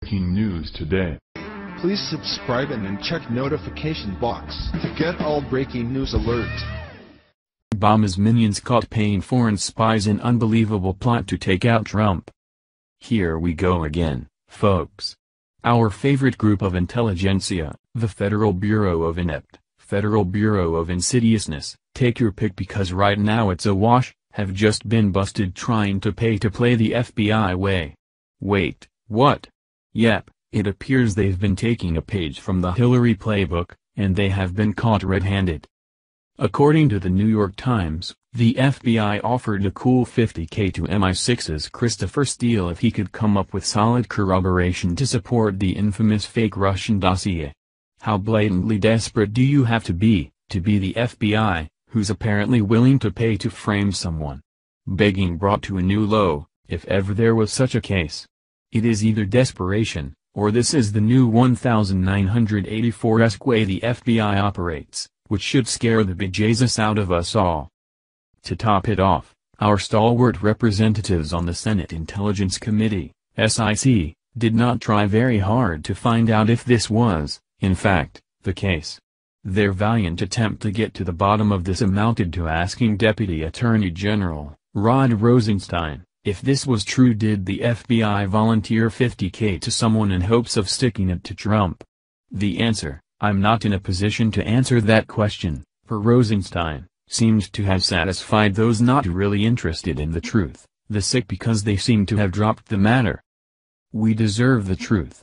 breaking news today. Please subscribe and then check notification box to get all breaking news alerts. Obama's minions caught paying foreign spies in unbelievable plot to take out Trump. Here we go again, folks. Our favorite group of intelligentsia, the Federal Bureau of Inept, Federal Bureau of Insidiousness, take your pick because right now it's a wash, have just been busted trying to pay to play the FBI way. Wait, what? Yep, it appears they've been taking a page from the Hillary playbook, and they have been caught red-handed. According to the New York Times, the FBI offered a cool $50K to MI6's Christopher Steele if he could come up with solid corroboration to support the infamous fake Russian dossier. How blatantly desperate do you have to be the FBI, who's apparently willing to pay to frame someone? Begging brought to a new low, if ever there was such a case. It is either desperation, or this is the new 1984-esque way the FBI operates, which should scare the bejesus out of us all. To top it off, our stalwart representatives on the Senate Intelligence Committee, SIC, did not try very hard to find out if this was, in fact, the case. Their valiant attempt to get to the bottom of this amounted to asking Deputy Attorney General Rod Rosenstein, if this was true, did the FBI volunteer $50K to someone in hopes of sticking it to Trump? The answer, I'm not in a position to answer that question, for Rosenstein, seemed to have satisfied those not really interested in the truth, the sick because they seem to have dropped the matter. We deserve the truth.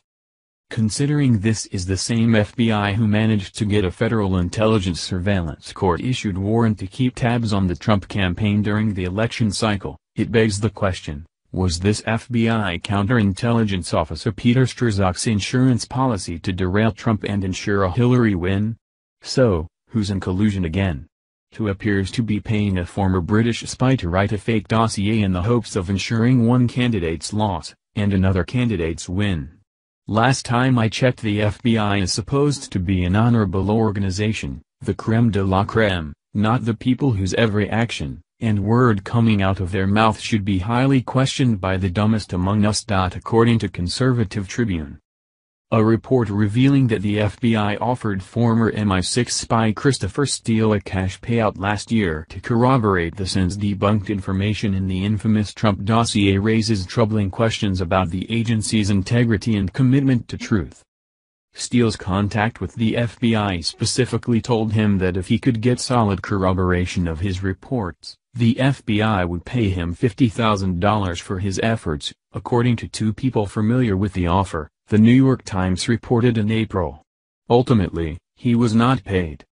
Considering this is the same FBI who managed to get a federal intelligence surveillance court-issued warrant to keep tabs on the Trump campaign during the election cycle, it begs the question, was this FBI counterintelligence officer Peter Strzok's insurance policy to derail Trump and ensure a Hillary win? So, who's in collusion again? Who appears to be paying a former British spy to write a fake dossier in the hopes of ensuring one candidate's loss, and another candidate's win. Last time I checked, the FBI is supposed to be an honorable organization, the creme de la creme, not the people whose every action and word coming out of their mouth should be highly questioned by the dumbest among us. According to Conservative Tribune, a report revealing that the FBI offered former MI6 spy Christopher Steele a cash payout last year to corroborate the since debunked information in the infamous Trump dossier raises troubling questions about the agency's integrity and commitment to truth. Steele's contact with the FBI specifically told him that if he could get solid corroboration of his reports, the FBI would pay him $50,000 for his efforts, according to two people familiar with the offer, the New York Times reported in April. Ultimately, he was not paid.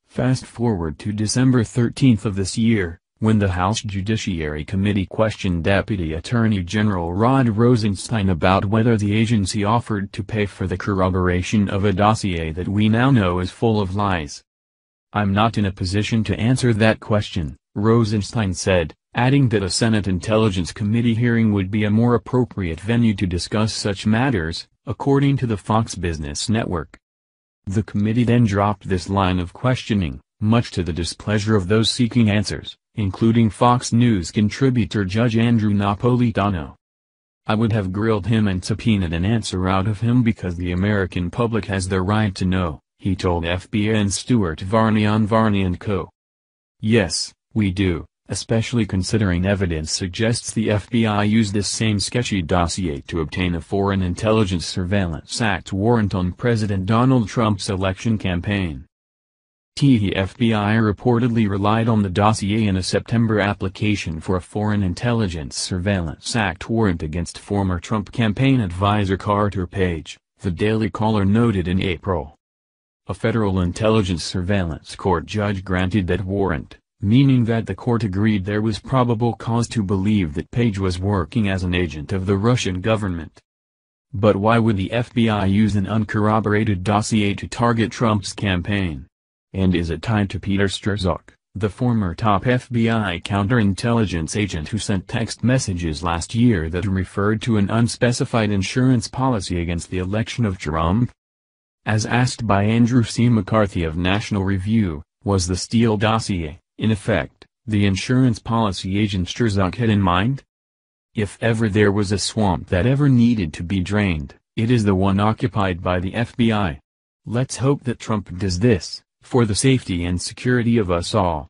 Fast forward to December 13 of this year, when the House Judiciary Committee questioned Deputy Attorney General Rod Rosenstein about whether the agency offered to pay for the corroboration of a dossier that we now know is full of lies. I'm not in a position to answer that question, Rosenstein said, adding that a Senate Intelligence Committee hearing would be a more appropriate venue to discuss such matters, according to the Fox Business Network. The committee then dropped this line of questioning, much to the displeasure of those seeking answers, including Fox News contributor Judge Andrew Napolitano. I would have grilled him and subpoenaed an answer out of him because the American public has the right to know, he told FBN Stuart Varney on Varney & Co. Yes, we do, especially considering evidence suggests the FBI used this same sketchy dossier to obtain a Foreign Intelligence Surveillance Act warrant on President Donald Trump's election campaign. The FBI reportedly relied on the dossier in a September application for a Foreign Intelligence Surveillance Act warrant against former Trump campaign advisor Carter Page, the Daily Caller noted in April. A federal intelligence surveillance court judge granted that warrant, meaning that the court agreed there was probable cause to believe that Page was working as an agent of the Russian government. But why would the FBI use an uncorroborated dossier to target Trump's campaign? And is it tied to Peter Strzok, the former top FBI counterintelligence agent who sent text messages last year that referred to an unspecified insurance policy against the election of Trump? As asked by Andrew C. McCarthy of National Review, was the Steele dossier, in effect, the insurance policy agent Strzok had in mind? If ever there was a swamp that ever needed to be drained, It is the one occupied by the FBI. Let's hope that Trump does this, for the safety and security of us all.